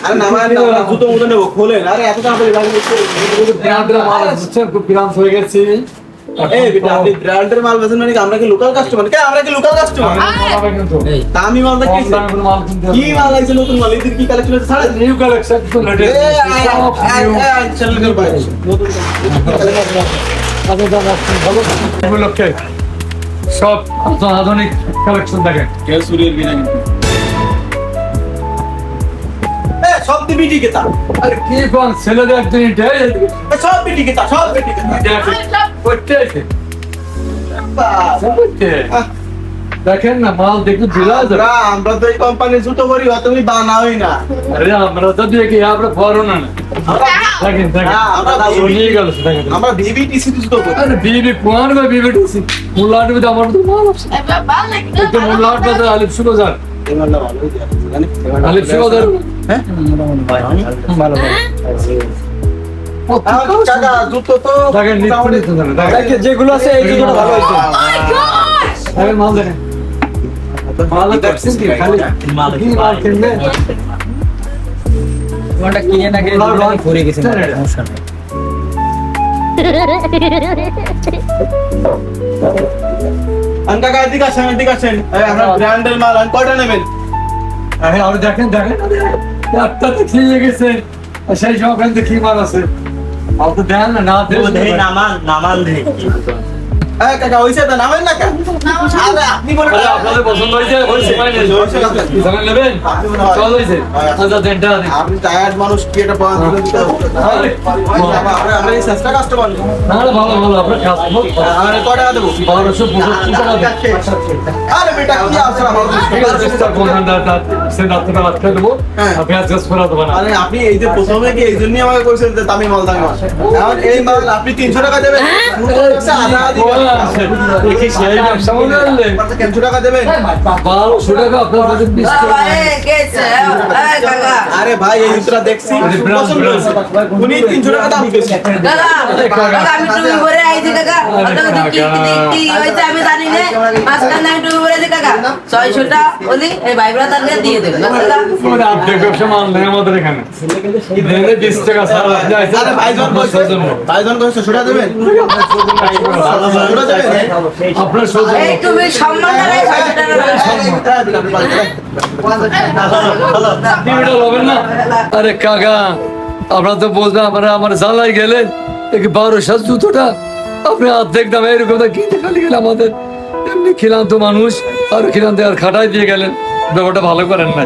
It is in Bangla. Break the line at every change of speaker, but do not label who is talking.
আরে নামায় জুতো মতো নেবো খোলেন। আরে এত টাকা
হয়ে গেছি।
এই বেটা আপনি ব্র্যান্ডের মাল বেচেন নাকি? আমরা কি লোকাল কাস্টমার? কে আমরা কি লোকাল কাস্টমার? দামি মাল দেখি কি মাল আছে নতুন মাল এদের কি কালেকশন আছে? ছাড়েন
নিউ কালেকশন তো লেটেস্ট
চ্যানেল করে ভাই নতুন
উপলক্ষে সব আধুনিক কালেকশন দেখেন।
কেউ সুরির বিনা কিন্তু সব বিটি কেতা।
আরে কি কোন ছেলেদের একদিন
সব বিটি কেতা, সব বিটি কেতা।
দেখেন না মাল দেখতে দিলা
আমরা তো এই কোম্পানির জুতো করি তুমি বানাওই না।
আরে আমরা তো দেখি আমরা বড় না দেখেন দেখেন
আমরা বিবিটিসি জুতো করি।
আরে বিবি কোন বা বিবিটিসি মুলাট বিদ আমার তো মাল আছে তো মুলাট বাদ আলিফ সুগজার
এই মালটা ভালোই দেয়া আছে জানি।
আলিফ সুগজার
হ্যাঁ
ভালো
কাকা জুতো তো
দেখেন নিত্য
দেখেন যেগুলো আছে এই জুতোটা ভালো হইছে।
আরে মাল দেখেন মাল দেখছেন কি খালি কি মাল কিনবে
কোনটা কিনে না কিনে দুটো ঘুরে গেছে সমস্যা নেই।
কাকা এদিকে আসেন এদিকে আসেন। আপনার ব্র্যান্ডের মাল আর কয়টা নেবেন?
আরে আর দেখেন দেখেন একটা তো খেয়ে গেছে সেই সব ওখানে কি মাল আছে আর তো দেন না দেন
নামাল দে
হ্যাঁ কাকা হইছে তো নামেন না কেন? আরে আপনি বলেন
আরে আপনাদের পছন্দ হয়েছে হয়েছে মানে জানেন নেবেন চল হয়েছে আচ্ছা দেনটা
আপনি টায়ার্ড মানুষ কি এটা পাওয়া দিলে দিতে হবে।
আরে
আমরা এই সস্তা কাস্টমার।
না ভালো ভালো আপনার কাজ
আরে কয় টাকা দেবো?
1265 টাকা দেন
আরে বেটা কি আছে আমার?
ঠিক আছে চেষ্টা করুন দাদা সে রাতটা রাত করে দেবো আপনি আজকে করে দেবেন
আরে আপনি এই যে প্রথমে কি এই জন্যই আমাকে কইছেন যে দামি মাল দামি মাল। এখন এই মাল আপনি 300 টাকা দেবেন। আধা দিবেন।
দেখি সেই ব্যবসা মনে হলে
300 টাকা দেবেন।
1200 টাকা আপনার কাছে 20 টাকা
আরে ভাই এই জুতোটা দেখছি পছন্দ হয়েছে। উনি 300 টাকা দাম দিয়েছেন।
আমি টুপি পরে আইছি কাকা কি হয়েছে আমি জানি না মাঝখানে আমি টুপি পরে আইছি কাকা 600 টাকা বলি এই ভাই ব্রাদারকে দিয়ে দেবেন কাকা
মানে আপনি ব্যবসা মাল নেই আমাদের এখানে দেনে 20 টাকা ছাড় আপনি আইছেন
আরে ভাইজন কইছে 600 টাকা দেবেন।
আপনার সৌজন্য
এই টুপি সম্মান করে 600 টাকা
লবেন না আরে কাকা আপনারা তো বলবেন আপনারা আমার জ্বালাই গেলেন 1200 জুতোটা আপনি অর্ধেক দামে এরকম কিনতে খালি গেলে আমাদের এমনি খিলান্ত মানুষ আর খিলান্তে আর খাটাই দিয়ে গেলেন ব্যাপারটা ভালো করেন না।